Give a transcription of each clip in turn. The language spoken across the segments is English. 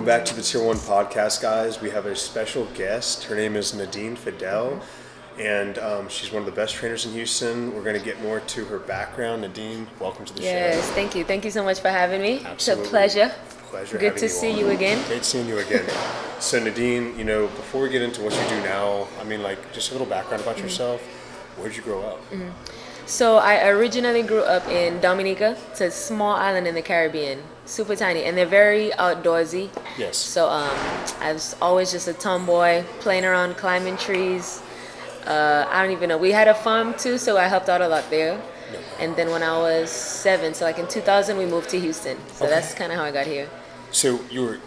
Welcome back to the Tier 1 podcast, guys. We have a special guest. Her name is Nadine Fidel, and she's one of the best trainers in Houston. We're going to get more to her background. Nadine, welcome to the show. Yes, thank you. Thank you so much for having me. Absolutely. It's a pleasure. Pleasure Good having to you see on. you again. Great seeing you again. So Nadine, before we get into what you do now, just a little background about yourself. Where'd you grow up? So I originally grew up in Dominica. It's a small island in the Caribbean, super tiny, and they're very outdoorsy. Yes. So I was always just a tomboy, playing around, climbing trees. I don't even know. We had a farm too, so I helped out a lot there. And then when I was 7, so like in 2000, we moved to Houston. So Okay. that's kind of how I got here. So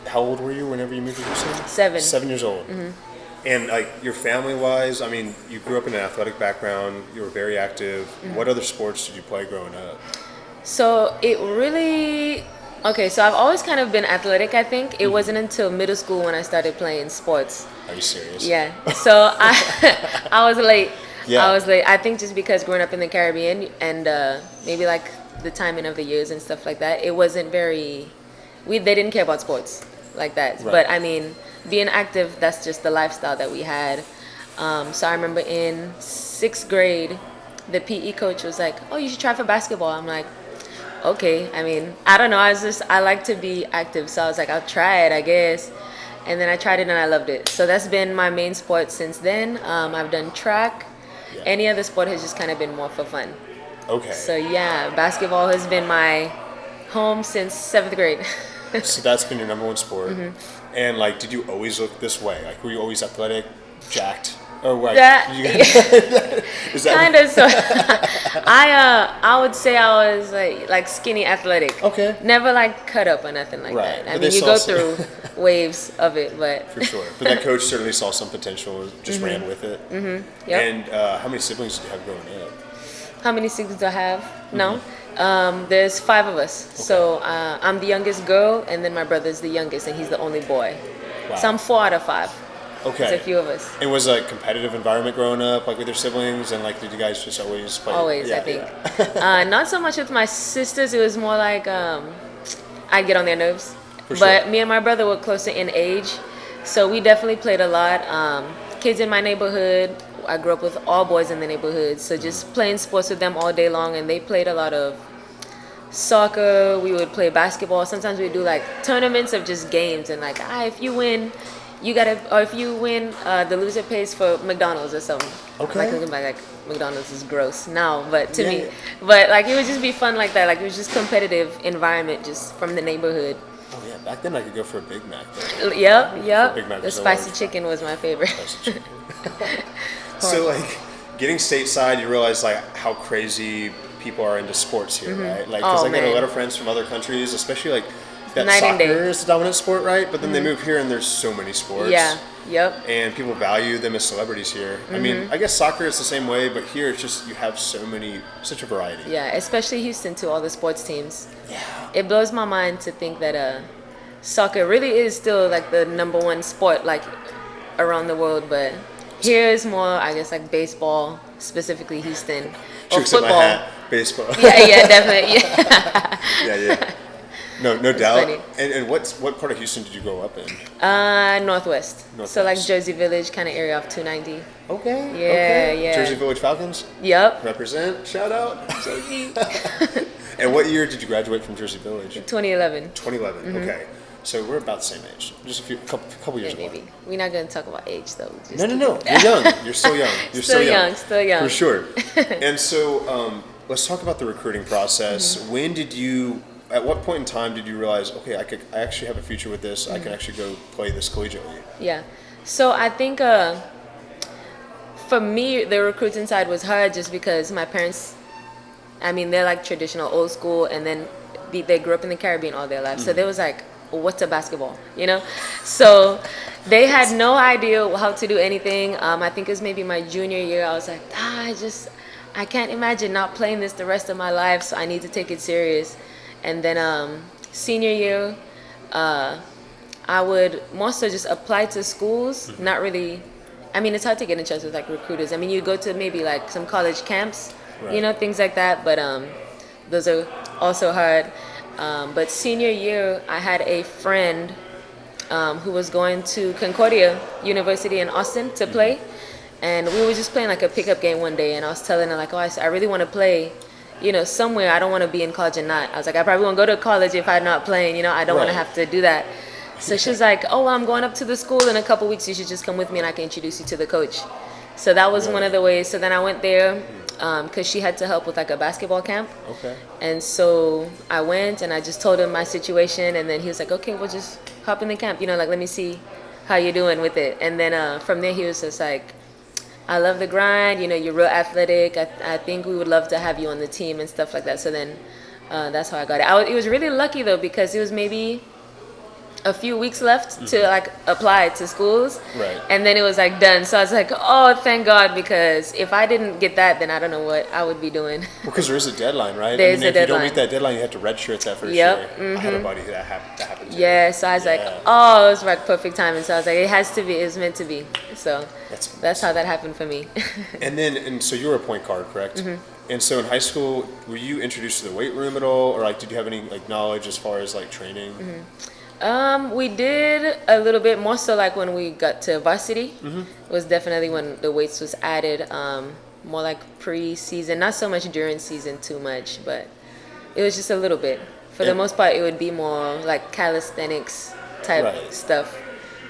how old were you whenever you moved to Houston? 7. 7 years old. And your family-wise, you grew up in an athletic background. You were very active. What other sports did you play growing up? So it really, okay, so I've always kind of been athletic, I think. It wasn't until middle school when I started playing sports. Are you serious? Yeah. So I was late. Yeah. I was late. I think just because growing up in the Caribbean and maybe like the timing of the years and stuff like that, it wasn't very, they didn't care about sports like that. Right. But being active, that's just the lifestyle that we had. So I remember in 6th grade, the PE coach was like, "Oh, you should try for basketball." I'm like, "Okay." I don't know. I like to be active, so I was like, "I'll try it, I guess." And then I tried it and I loved it. So that's been my main sport since then. I've done track. Yeah. Any other sport has just kind of been more for fun. Okay. So yeah, basketball has been my home since 7th grade. So that's been your number one sport. And did you always look this way? Were you always athletic, jacked, or what? Is that Kind of. So I would say I was like skinny athletic. Okay. Never cut up or nothing like Right. that. But they You saw go some- through waves of it, but For sure. But that coach certainly saw some potential, just ran with it. yep. And how many siblings did you have growing up? How many siblings do I have? No. There's 5 of us. So I'm the youngest girl, and then my brother's the youngest, and he's the only boy. Wow. So I'm 4 out of 5. Okay. There's a few of us. It was a competitive environment growing up, with your siblings, and did you guys just always play? Always, Yeah, I think. yeah. Not so much with my sisters. It was more like I'd get on their nerves. For But sure. me and my brother were closer in age, so we definitely played a lot. Kids in my neighborhood, I grew up with all boys in the neighborhood, so just playing sports with them all day long, and they played a lot of soccer. We would play basketball. Sometimes we'd do tournaments of just games, and if you win, you gotta, or if you win, the loser pays for McDonald's or something. Okay. Looking back, McDonald's is gross now, but to Yeah, me, yeah. but it would just be fun like that. It was just competitive environment, just from the neighborhood. Oh yeah, back then I could go for a Big Mac. Though. Yep. Big Mac The was so spicy large. chicken was my favorite. Spicy chicken. So getting stateside, you realize how crazy people are into sports here, right? Because Oh, I get a man. lot of friends from other countries, especially that Night and soccer day. is the dominant sport, right? But then they move here and there's so many sports. Yeah. Yep. And people value them as celebrities here. I guess soccer is the same way, but here it's just you have such a variety. Yeah, especially Houston too, all the sports teams. Yeah. It blows my mind to think that soccer really is still the number one sport around the world, but here is more, I guess, baseball, specifically Houston, or Tricks in my football. hat, baseball. Yeah, definitely. Yeah. yeah. No doubt. funny. And what part of Houston did you grow up in? Northwest. So Northwest. Jersey Village kind of area off 290. Okay. Yeah. Jersey Village Falcons? Yep. Represent. Shout out. JV. And what year did you graduate from Jersey Village? 2011. 2011. Okay. So we're about the same age. Just couple years Yeah, maybe. apart. We're not going to talk about age though. Just No. You're young. You're still young. You're Still young. young, still young. For sure. And so let's talk about the recruiting process. At what point in time did you realize, okay, I actually have a future with this. I can actually go play this collegiately? Yeah. So I think for me, the recruiting side was hard just because my parents, they're traditional old school, and then they grew up in the Caribbean all their lives. So they was well, what's a basketball, So they had no idea how to do anything. I think it was maybe my junior year. I was like, I can't imagine not playing this the rest of my life, so I need to take it serious. And then senior year, I would more so just apply to schools, not really. It's hard to get in touch with recruiters. You go to maybe some college camps, Right. things like that, but those are also hard. But senior year, I had a friend who was going to Concordia University in Austin to play. And we were just playing like a pickup game one day, and I was telling her like, oh, I really want to play, somewhere. I don't want to be in college and not. I was like, I probably won't go to college if I'm not playing. I don't want to Right. have to do that. So she's like, oh, well, I'm going up to the school in a couple weeks. You should just come with me and I can introduce you to the coach. So that was one of the ways. So then I went there because she had to help with like a basketball camp. Okay. And so I went and I just told him my situation. And then he was like, okay, well, just hop in the camp. Like, let me see how you're doing with it. And then from there, he was just like, I love the grind. You're real athletic. I think we would love to have you on the team and stuff like that. So then that's how I got it. It was really lucky, though, because it was maybe a few weeks left to like apply to schools, Right. and then it was like done. So I was like, oh, thank God, because if I didn't get that, then I don't know what I would be doing. Well, because there is a deadline, right? There's a if you don't deadline. meet that deadline, you have to redshirt that first Yep, year. I had a buddy that happened to. Yeah, so I was like, Yeah. oh, it was like perfect timing. So I was like, it has to be, it's meant to be. So That's that's how that happened for me. And so you were a point guard, correct? Mm-hmm. And so in high school, were you introduced to the weight room at all, or like did you have any like knowledge as far as like training? We did a little bit more so like when we got to varsity was definitely when the weights was added. More like pre-season, not so much during season too much, but it was just a little bit. For the And- most part, it would be more like calisthenics type Right. stuff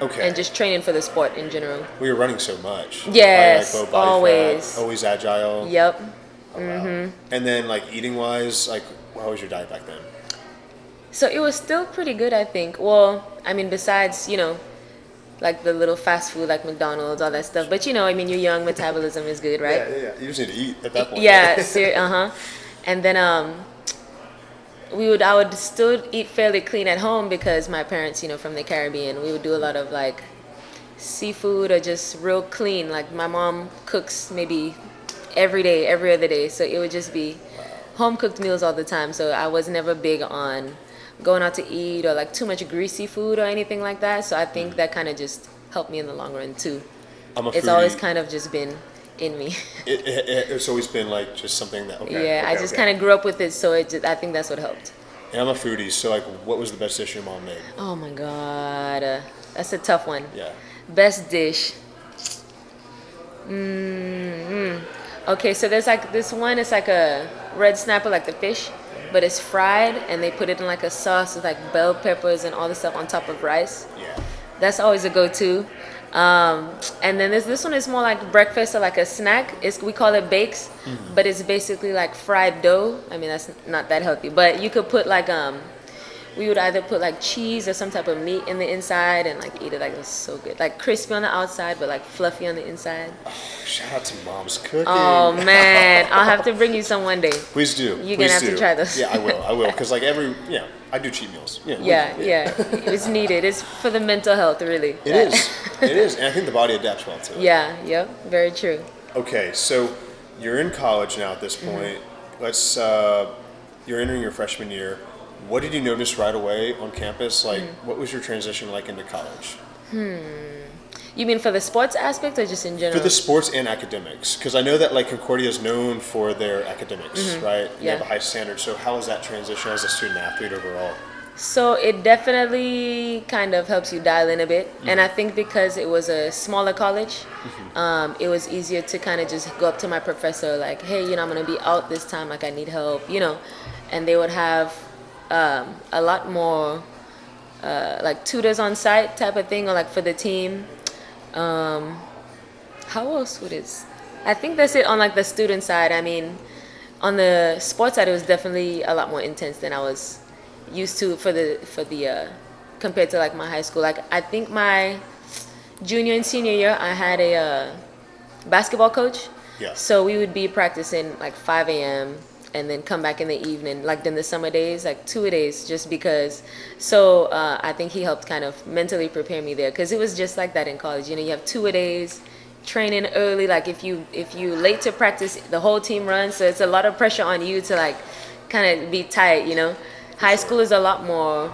Okay. and just training for the sport in general. we were running so much. Yes, Like, low body always. fat, always agile. Yep. Oh, wow. And then like eating wise, like how was your diet back then? So it was still pretty good, I think. Well, I mean, besides, like the little fast food like McDonald's, all that stuff. But you're young, metabolism is good, right? Yeah. You just need to eat at that point. Yeah, and then I would still eat fairly clean at home because my parents, from the Caribbean, we would do a lot of like seafood or just real clean. Like my mom cooks maybe every day, every other day, so it would just be home cooked meals all the time. So I was never big on going out to eat or like too much greasy food or anything like that. So I think that kind of just helped me in the long run too. I'm a It's foodie. always kind of just been in me. It's always been like just something that I just kind of grew up with it, so I think that's what helped. And I'm a foodie, so like, what was the best dish your mom made? Oh my God, that's a tough one. Yeah. Best dish. Okay, so there's like this one. It's like a red snapper, like the fish, but it's fried, and they put it in like a sauce with like bell peppers and all the stuff on top of rice. Yeah. That's always a go-to. And then this one is more like breakfast or like a snack. We call it bakes, but it's basically like fried dough. I mean, that's not that healthy, but you could put like we would either put like cheese or some type of meat in the inside and like eat it. Like it's so good, like crispy on the outside but like fluffy on the inside. Shout out to mom's cooking. Oh man, I'll have to bring you some one day. Please do. You're Please gonna have to do. try those. Yeah, I will. Because like I do cheat meals. Yeah, it's needed. It's for the mental health, really. It is. It is. And I think the body adapts well to it. Yeah, yep, very true. Okay, so you're in college now at this point. Let's, you're entering your freshman year. What did you notice right away on campus? Like, what was your transition like into college? You mean for the sports aspect or just in general? For the sports and academics, because I know that like Concordia is known for their academics, right? They have a high standard. So how was that transition as a student athlete overall? So it definitely kind of helps you dial in a bit. And I think because it was a smaller college, it was easier to kind of just go up to my professor like, hey, I'm going to be out this time, like I need help, and they would have a lot more like tutors on site type of thing or like for the team. How else would it? I think that's it on like the student side. I mean, on the sports side, it was definitely a lot more intense than I was used to for the compared to like my high school. Like I think my junior and senior year, I had a basketball coach. Yeah. So we would be practicing like 5 a.m. and then come back in the evening, like in the summer days, like 2 days, just because. So I think he helped kind of mentally prepare me there, because it was just like that in college. You have 2 days, training early. Like if you late to practice, the whole team runs. So it's a lot of pressure on you to like kind of be tight. High school is a lot more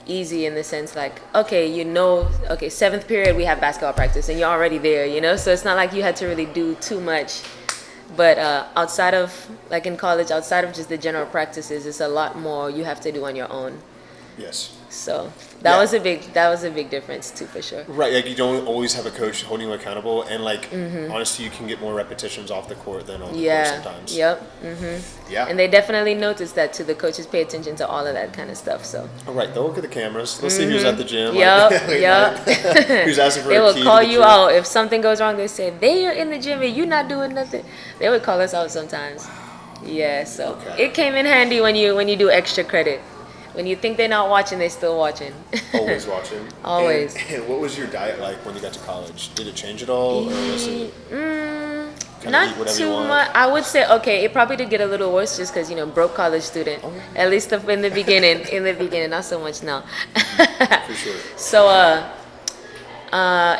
easy in the sense like, okay, 7th period we have basketball practice and you're already there. So it's not like you had to really do too much. But outside of, like in college, outside of just the general practices, it's a lot more you have to do on your own. Yes. So Yeah. that was a big difference too, for sure. Right, like you don't always have a coach holding you accountable, and like honestly, you can get more repetitions off the court than on the court Yeah. sometimes. Yep. Yeah. And they definitely notice that too. The coaches pay attention to all of that kind of stuff. So All right, they'll look at the cameras. They'll see who's at the gym. Yep, like, yep. who's asking for they a will key call to the you gym. out if something goes wrong. They say they are in the gym and you not doing nothing. They would call us out sometimes. Yeah, so Okay. it came in handy when you do extra credit. When you think they're not watching, they're still watching. Always watching. Always. And what was your diet like when you got to college? Did it change at all, or was it kind Not of eat whatever too you want? much. I would say okay. It probably did get a little worse just because broke college student. Oh. At least in the beginning. In the beginning, not so much now. For sure. So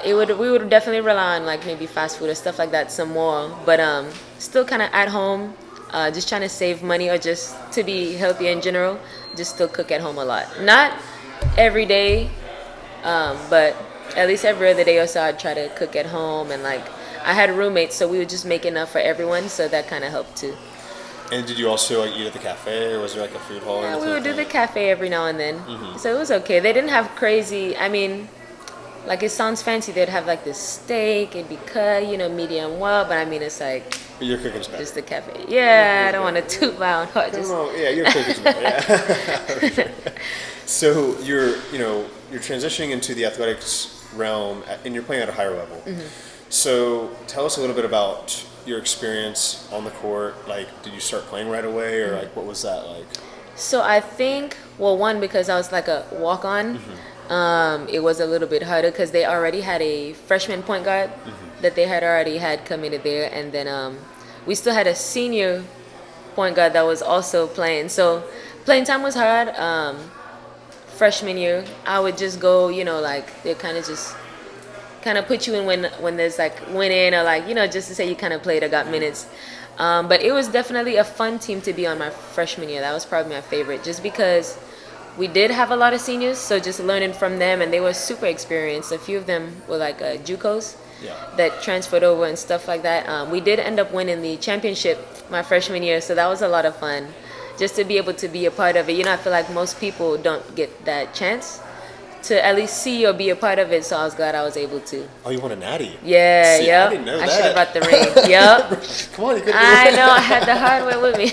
we would definitely rely on like maybe fast food or stuff like that some more, but still kind of at home, just trying to save money or just to be healthy in general. Just still cook at home a lot. Not every day, but at least every other day or so I'd try to cook at home, and like I had roommates, so we would just make enough for everyone, so that kind of helped too. And did you also like eat at the cafe, or was there like a food hall? or Yeah, anything we would like do the that? cafe every now and then, so it was okay. They didn't have crazy. I mean, like it sounds fancy. They'd have like this steak, it'd be cut, medium well, but I mean it's like But your cooking's better. just the cafe. Yeah, I don't want to toot my own horn. Just No, yeah, your cooking's better. Yeah. So you're transitioning into the athletics realm, and you're playing at a higher level. So tell us a little bit about your experience on the court. Like, did you start playing right away, or like what was that like? So I think, well, one, because I was like a walk-on, it was a little bit harder because they already had a freshman point guard that they had already had committed there, and then we still had a senior point guard that was also playing. So playing time was hard. Freshman year, I would just go, like they kind of put you in when there's like winning or like just to say you kind of played or got minutes. But it was definitely a fun team to be on my freshman year. That was probably my favorite, just because we did have a lot of seniors, so just learning from them, and they were super experienced. A few of them were like JUCOs Yeah. that transferred over and stuff like that. We did end up winning the championship my freshman year, so that was a lot of fun, just to be able to be a part of it. I feel like most people don't get that chance to at least see or be a part of it, so I was glad I was able to. Oh, you won a natty. Yeah, See, yep. I didn't know I that. should have brought the ring. Yep. Come on, you could. I know, I had the hardware with me.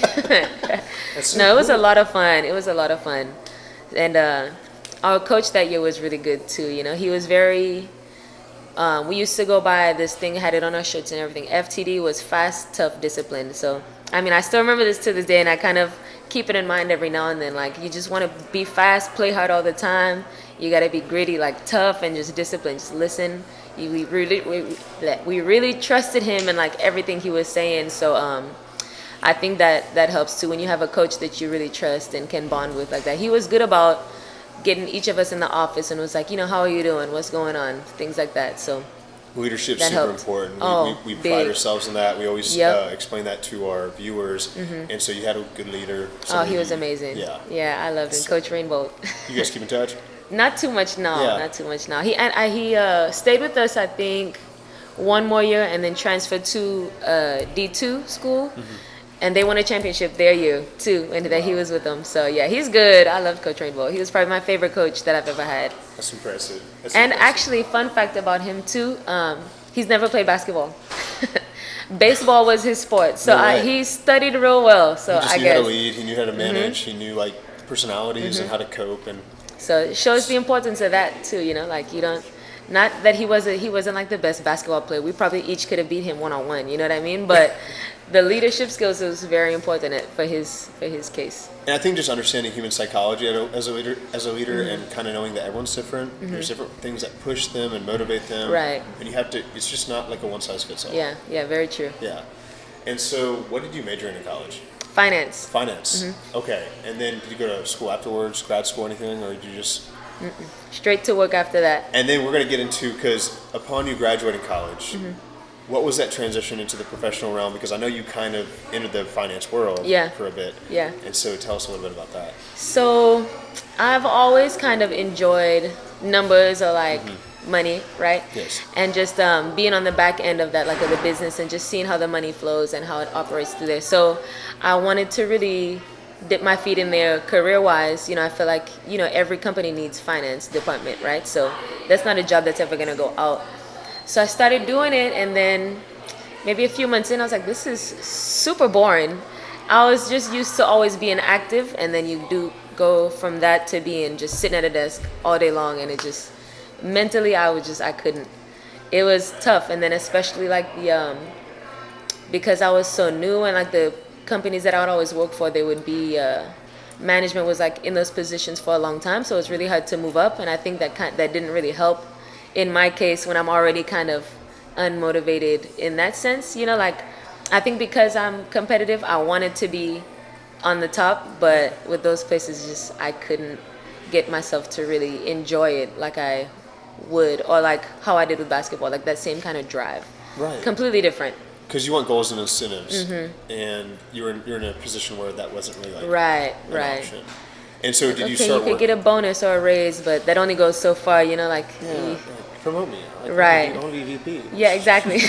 That's so No, it was a cool. lot of fun. It was a lot of fun. And our coach that year was really good too. He was very, we used to go by this thing, had it on our shirts and everything. FTD was fast, tough, disciplined. So, I mean, I still remember this to this day, and I kind of keep it in mind every now and then. Like, you just want to be fast, play hard all the time. You got to be gritty, like tough, and just disciplined. Just listen. We really trusted him and like everything he was saying. So I think that helps too when you have a coach that you really trust and can bond with like that. He was good about getting each of us in the office and was like, how are you doing? What's going on? Things like that. So Leadership's That super helped. important. Oh, We pride big. ourselves in that. We always Yep. explain that to our viewers. And so you had a good leader. oh, somebody he was you- amazing. Yeah. Yeah, I loved him, Coach Rainbow. You guys keep in touch? Not too much now. Yeah. Not too much now. He stayed with us, I think, one more year and then transferred to D2 school. And they won a championship their year too, and that he was with them. So yeah, he's good. I loved Coach Rainbow. He was probably my favorite coach that I've ever had. That's impressive. That's And impressive. actually, fun fact about him too, he's never played basketball. Baseball was his sport, so No way. he studied real well. So he just I knew guess how to lead. He knew how to manage. He knew like personalities and how to cope. And so. It shows the importance of that too. Like you don't. Not that he wasn't like the best basketball player. We probably each could have beat him one-on-one. You know what I mean? But the leadership skills was very important for his case. And I think just understanding human psychology as a leader, and kind of knowing that everyone's different. There's different things that push them and motivate them. Right. And you have to. It's just not like a one size fits all. Yeah, very true. Yeah. And so, what did you major in in college? Finance. Finance. Okay. And then did you go to school afterwards, grad school, anything, or did you just? Straight to work after that. And then we're going to get into, because upon you graduating college, what was that transition into the professional realm? Because I know you kind of entered the finance world Yeah. for a bit. Yeah. And so tell us a little bit about that. So I've always kind of enjoyed numbers or like money, right? Yes. And just being on the back end of that, like of the business, and just seeing how the money flows and how it operates through there. So I wanted to really dip my feet in there career wise. I feel like every company needs finance department, right? So that's not a job that's ever gonna go out. So I started doing it, and then maybe a few months in, I was like, this is super boring. I was just used to always being active, and then you do go from that to being just sitting at a desk all day long, and it just mentally I couldn't. It was tough, and then especially like the because I was so new, and like the companies that I would always work for, they would be management was like in those positions for a long time, so it's really hard to move up, and I think that didn't really help in my case when I'm already kind of unmotivated in that sense. Like I think because I'm competitive, I wanted to be on the top, but with those places, just I couldn't get myself to really enjoy it like I would, or like how I did with basketball, like that same kind of drive. Right. Completely different. Because you want goals and incentives, and you're in a position where that wasn't really like Right. an option. And so did you Okay, start you could get a bonus or a raise, but that only goes so far, like. promote me. Right. I want to be VP. Yeah, exactly.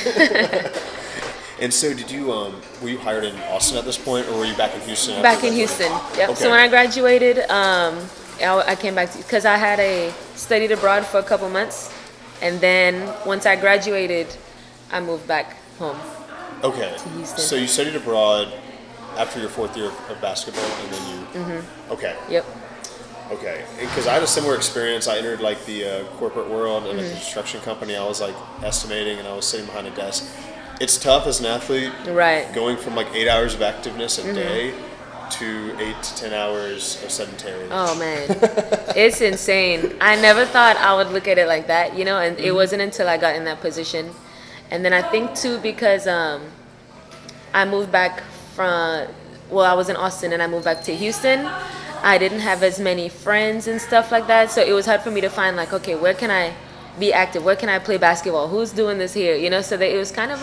And so did you, were you hired in Austin at this point, or were you back in Houston? Back in Houston. Yep. Okay. So when I graduated, I came back because I had studied abroad for a couple months, and then once I graduated, I moved back home. Okay. To Houston. So you studied abroad after your fourth year of basketball, and then you. Okay. Yep. Okay. Because I had a similar experience. I entered like the corporate world in a construction company. I was like estimating, and I was sitting behind a desk. It's tough as an athlete. Right. Going from like 8 hours of activeness a day to 8 to 10 hours of sedentary. Oh man, it's insane. I never thought I would look at it like that, and it wasn't until I got in that position. And then I think too, because I moved back I was in Austin and I moved back to Houston. I didn't have as many friends and stuff like that, so it was hard for me to find like, okay, where can I be active? Where can I play basketball? Who's doing this here? So that it was kind of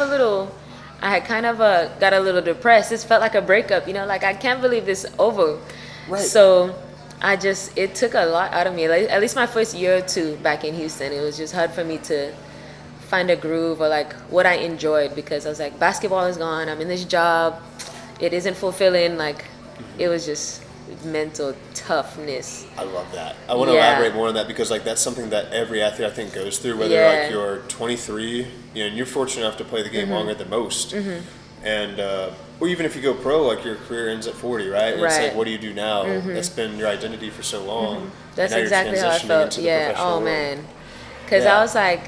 I had kind of got a little depressed. This felt like a breakup, like I can't believe this over. Right. So it took a lot out of me. Like, at least my first year or two back in Houston, it was just hard for me to find a groove or like what I enjoyed, because I was like, basketball is gone. I'm in this job. It isn't fulfilling. Like it was just mental toughness. I love that. I want to elaborate more on that, because like that's something that every athlete I think goes through, whether like you're 23, and you're fortunate enough to play the game longer than most, and or even if you go pro, like your career ends at 40, right? And it's like, what do you do now? That's been your identity for so long. That's and now exactly you're how I transitioning felt. into the Yeah. professional Oh world. man, because I was like,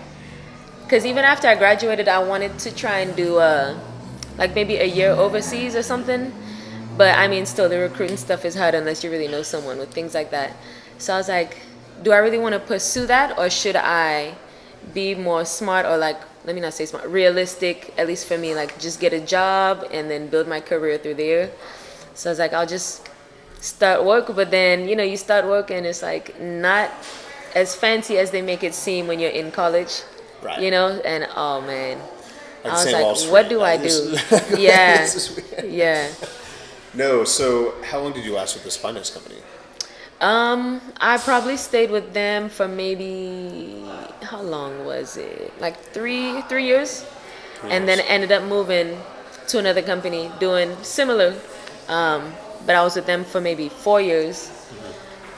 because even after I graduated, I wanted to try and do like maybe a year overseas or something. But I mean, still, the recruiting stuff is hard unless you really know someone with things like that. So I was like, do I really want to pursue that, or should I be more smart, or like, let me not say smart, realistic, at least for me, like just get a job and then build my career through there. So I was like, I'll just start work. But then, you start work and it's like not as fancy as they make it seem when you're in college, Right. And oh man, Like I was St. Wall like, Street. what do I Like, do? this- Yeah. this is weird. Yeah. No, so how long did you last with this finance company? I probably stayed with them for maybe, how long was it? Like three years, and then ended up moving to another company doing similar. But I was with them for maybe 4 years,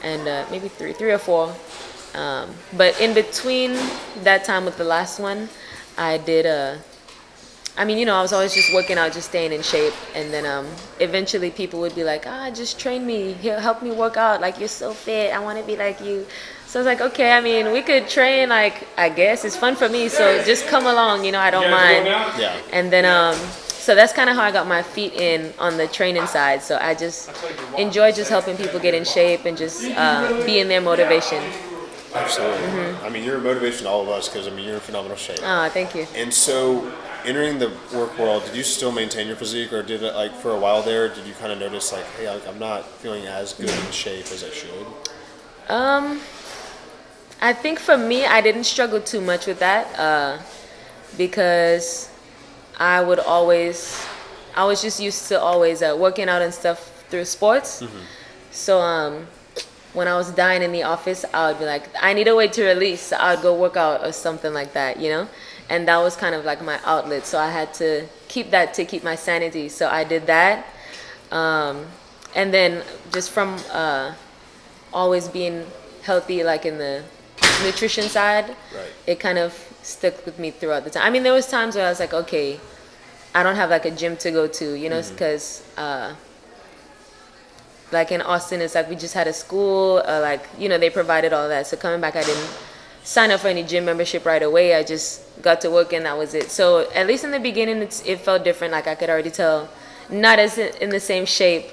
and maybe three or four. But in between that time with the last one, I did I was always just working out, just staying in shape. And then eventually people would be like, just train me, help me work out. Like, you're so fit. I want to be like you. So I was like, okay, we could train, like, I guess. It's fun for me. So just come along, I don't mind. Yeah. And then, so that's kind of how I got my feet in on the training side. So I just enjoy just helping people get in shape and just being their motivation. Absolutely. You're a motivation to all of us, because you're in phenomenal shape. Thank you. And so, entering the work world, did you still maintain your physique, or did it like for a while there? Did you kind of notice like, hey, I'm not feeling as good in shape as I should? I think for me, I didn't struggle too much with that because I was just used to always working out and stuff through sports. So when I was dying in the office, I would be like, I need a way to release. So I would go work out or something like that, And that was kind of like my outlet. So I had to keep that to keep my sanity. So I did that. and then just from always being healthy, like in the nutrition side, Right. it kind of stuck with me throughout the time. I mean, there was times where I was like, okay, I don't have like a gym to go to, you know, because like in Austin, it's like we just had a school, like, you know, they provided all that. So coming back, I didn't sign up for any gym membership right away. I just got to work and that was it. So at least in the beginning, it felt different. Like I could already tell, not as in the same shape,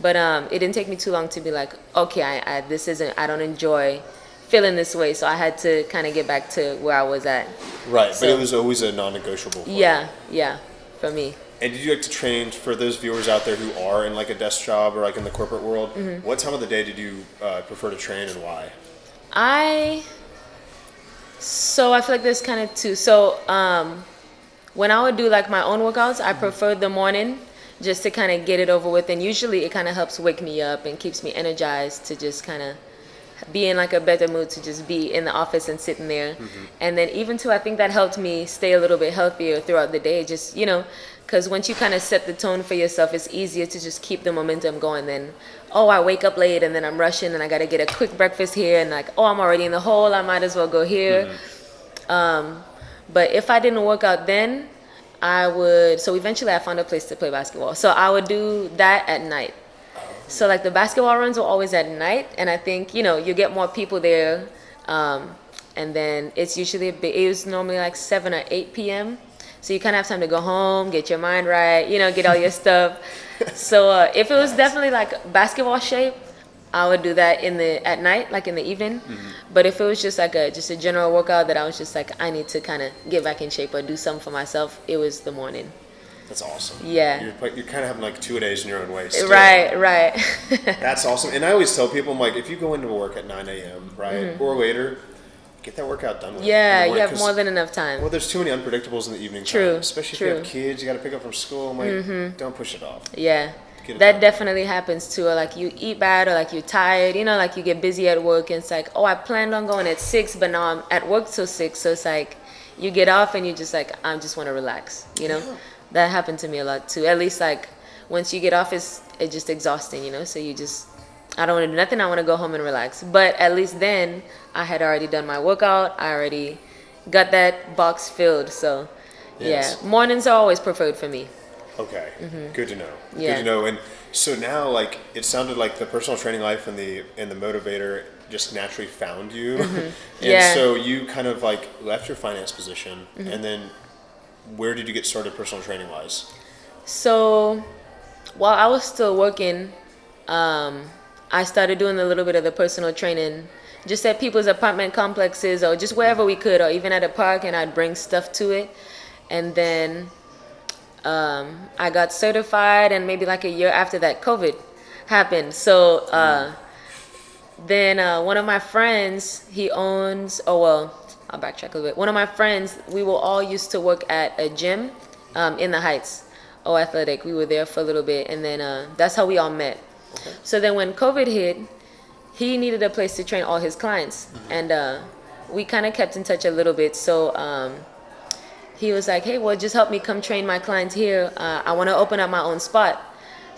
but it didn't take me too long to be like, okay, I don't enjoy feeling this way. So I had to kind of get back to where I was at. Right, So- but it was always a non-negotiable for you. Yeah, for me. And did you like to train, for those viewers out there who are in like a desk job or like in the corporate world, what time of the day did you prefer to train and why? So I feel like there's kind of two. So when I would do like my own workouts, I preferred the morning just to kind of get it over with. And usually it kind of helps wake me up and keeps me energized to just kind of be in like a better mood to just be in the office and sitting there. And then even too, I think that helped me stay a little bit healthier throughout the day. Just, you know, because once you kind of set the tone for yourself, it's easier to just keep the momentum going than, oh, I wake up late and then I'm rushing and I got to get a quick breakfast here and like, oh, I'm already in the hole, I might as well go here. But if I didn't work out then, so eventually I found a place to play basketball. So I would do that at night. So like the basketball runs were always at night, and I think, you know, you get more people there, and then it's usually it was normally like 7 or 8 p.m. So you kind of have time to go home, get your mind right, you know, get all your stuff. So if it was definitely like basketball shape, I would do that at night, like in the evening. But if it was just like a general workout that I was just like, I need to kind of get back in shape or do something for myself, it was the morning. That's awesome. Yeah. You're kind of having like 2 days in your own way. Still. Right. That's awesome. And I always tell people, I'm like, if you go into work at 9 a.m., right, or later, get that workout done with. Yeah, in the you morning, have more than enough time. Well, there's too many unpredictables in the evening True, time. Especially if you have kids, you got to pick up from school. I'm like, don't push it off. Yeah. Get it That done. definitely happens too. Or like you eat bad or like you're tired, you know, like you get busy at work and it's like, oh, I planned on going at 6, but now I'm at work till 6. So it's like you get off and you just like, I just want to relax, you know? Yeah. That happened to me a lot too. At least like once you get off, it's just exhausting, you know? So I don't want to do nothing. I want to go home and relax. But at least then I had already done my workout. I already got that box filled. So Yes. yeah, mornings are always preferred for me. Okay, good to know. Yeah. Good to know. And so now, like, it sounded like the personal training life and the motivator just naturally found you, and Yeah. so you kind of like left your finance position, and then where did you get started personal training wise? So while I was still working, I started doing a little bit of the personal training just at people's apartment complexes or just wherever we could, or even at a park, and I'd bring stuff to it. And then I got certified, and maybe like a year after that, COVID happened. So then one of my friends, I'll backtrack a little bit. One of my friends, we were all used to work at a gym in the Heights, Athletic. We were there for a little bit, and then that's how we all met. Okay. So then when COVID hit, he needed a place to train all his clients, and we kind of kept in touch a little bit. So he was like, hey, well, just help me come train my clients here. I want to open up my own spot.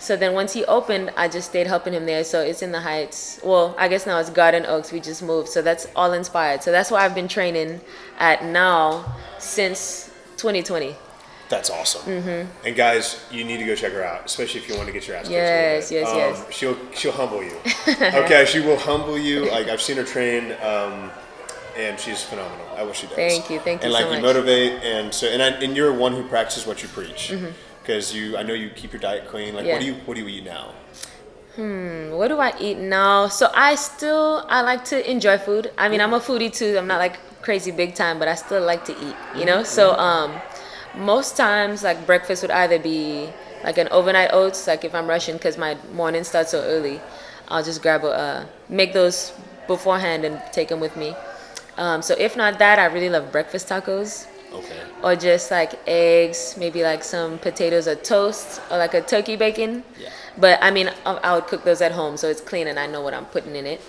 So then once he opened, I just stayed helping him there. So it's in the Heights. Well, I guess now it's Garden Oaks. We just moved. So that's all inspired. So that's why I've been training at now since 2020. That's awesome. And guys, you need to go check her out, especially if you want to get your ass kicked. Yes, a little bit. yes. She'll humble you. Okay, she will humble you. Like I've seen her train, and she's phenomenal at what she does. Thank you And so like much. you motivate, and you're one who practices what you preach. Because I know you keep your diet clean. Like Yeah. what do you eat now? What do I eat now? So I like to enjoy food. I mean, I'm a foodie too. I'm not like crazy big time, but I still like to eat, you know? So most times like breakfast would either be like an overnight oats, like if I'm rushing because my morning starts so early, I'll just make those beforehand and take them with me. So if not that, I really love breakfast tacos. Okay. Or just like eggs, maybe like some potatoes or toast, or like a turkey bacon. Yeah. But I mean, I would cook those at home, so it's clean and I know what I'm putting in it,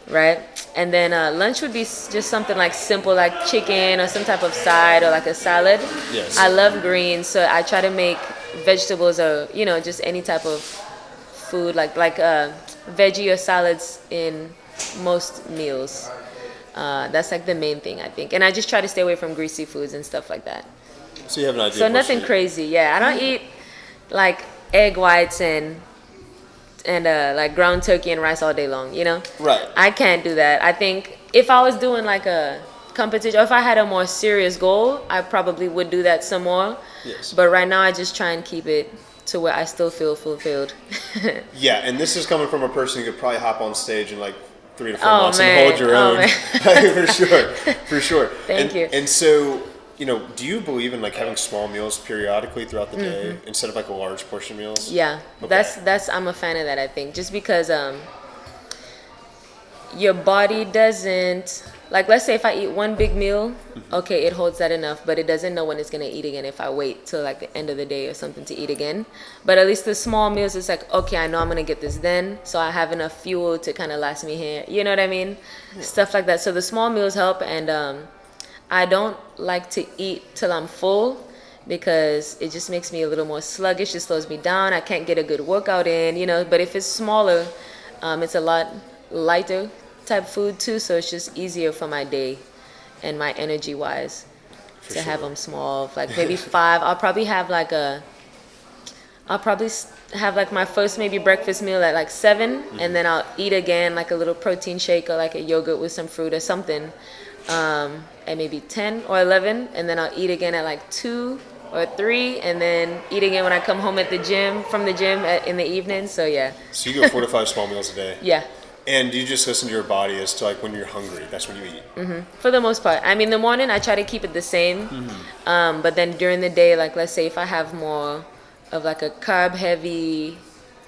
right? And then lunch would be just something like simple, like chicken or some type of side or like a salad. Yes. I love greens, so I try to make vegetables or just any type of food, like veggie or salads in most meals. That's like the main thing I think, and I just try to stay away from greasy foods and stuff like that. So you have an idea. So of what nothing you eat. crazy. Yeah, I don't eat like egg whites and like ground turkey and rice all day long. You know, Right. I can't do that. I think if I was doing like a competition, or if I had a more serious goal, I probably would do that some more. Yes. But right now, I just try and keep it to where I still feel fulfilled. Yeah, and this is coming from a person who could probably hop on stage in like 3 to 4 Oh, months man. and hold your Oh, own. man. For sure, for sure. Thank you. And so, you know, do you believe in like having small meals periodically throughout the day instead of like a large portion meals? Yeah, Okay. that's I'm a fan of that. I think just because your body doesn't like, let's say if I eat one big meal, okay, it holds that enough, but it doesn't know when it's gonna eat again if I wait till like the end of the day or something to eat again. But at least the small meals, it's like, okay, I know I'm gonna get this then, so I have enough fuel to kind of last me here. You know what I mean? Stuff like that. So the small meals help, and I don't like to eat till I'm full because it just makes me a little more sluggish. It slows me down. I can't get a good workout in, you know. But if it's smaller, it's a lot lighter type food too, so it's just easier for my day and my energy wise to have sure. them small, like maybe 5. I'll probably have like have like my first maybe breakfast meal at like 7, and then I'll eat again like a little protein shake or like a yogurt with some fruit or something at maybe 10 or 11, and then I'll eat again at like 2 or 3, and then eat again when I come home from the gym in the evening. So yeah. So you go 4 to 5 small meals a day. Yeah. And you just listen to your body as to like when you're hungry, that's when you eat. For the most part. I mean, the morning I try to keep it the same. But then during the day, like let's say if I have more of like a carb heavy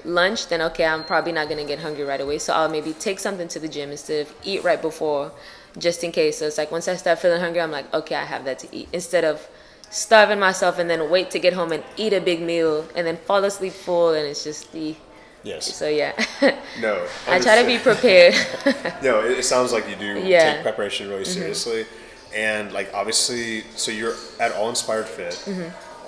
lunch, then okay, I'm probably not gonna get hungry right away. So I'll maybe take something to the gym instead of eat right before, just in case. So it's like once I start feeling hungry, I'm like, okay, I have that to eat. Instead of starving myself and then wait to get home and eat a big meal and then fall asleep full, and it's just Yes. so yeah. No. I try to be understood. prepared. No, it sounds like you do Yeah. take preparation really seriously. And like obviously, so you're at All Inspired Fit.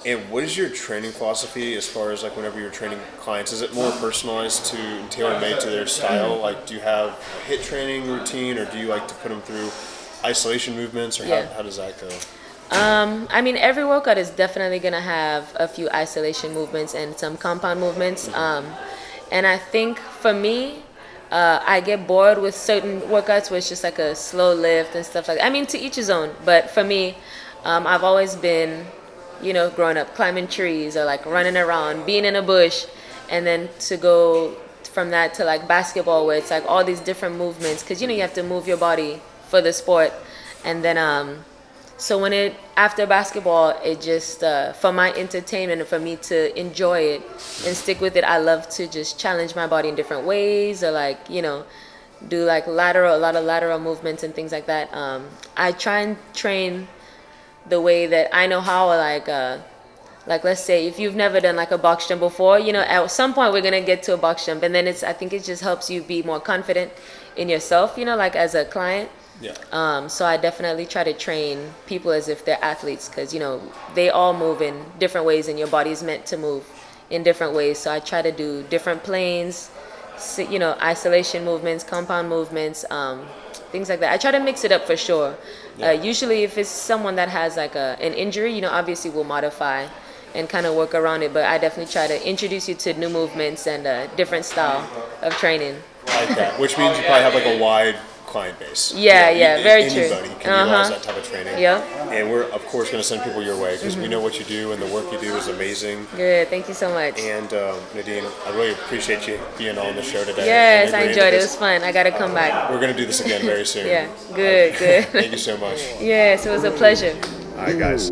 And what is your training philosophy as far as like whenever you're training clients? Is it more personalized to and tailor made to their style? Like, do you have a HIIT training routine, or do you like to put them through isolation movements, or Yeah. how does that go? I mean, every workout is definitely gonna have a few isolation movements and some compound movements. And I think for me, I get bored with certain workouts where it's just like a slow lift and stuff like that. I mean, to each his own. But for me, I've always been, you know, growing up climbing trees or like running around, being in a bush, and then to go from that to like basketball where it's like all these different movements, because you know you have to move your body for the sport. And then so after basketball, it just for my entertainment and for me to enjoy it and stick with it, I love to just challenge my body in different ways, or like, you know, do like a lot of lateral movements and things like that. I try and train the way that I know how, like let's say if you've never done like a box jump before, you know, at some point we're gonna get to a box jump, and then I think it just helps you be more confident in yourself, you know, like as a client. Yeah. So I definitely try to train people as if they're athletes, because you know they all move in different ways, and your body is meant to move in different ways. So I try to do different planes, you know, isolation movements, compound movements, things like that. I try to mix it up for sure. Yeah. Usually, if it's someone that has like an injury, you know, obviously we'll modify and kind of work around it. But I definitely try to introduce you to new movements and a different style of training. Like that, which means you probably have like a wide client base. Yeah, You know, yeah, very true. Anybody can utilize that type of training. Yeah. And we're of course going to send people your way because we know what you do, and the work you do is amazing. Good. Thank you so much. And Nadine, I really appreciate you being on the show today. Yes, and I agreeing enjoyed to it. It this. was fun. I got to come back. We're going to do this again very soon. Yeah. Good, good. Thank you so much. Yes, it was a pleasure. All right, guys.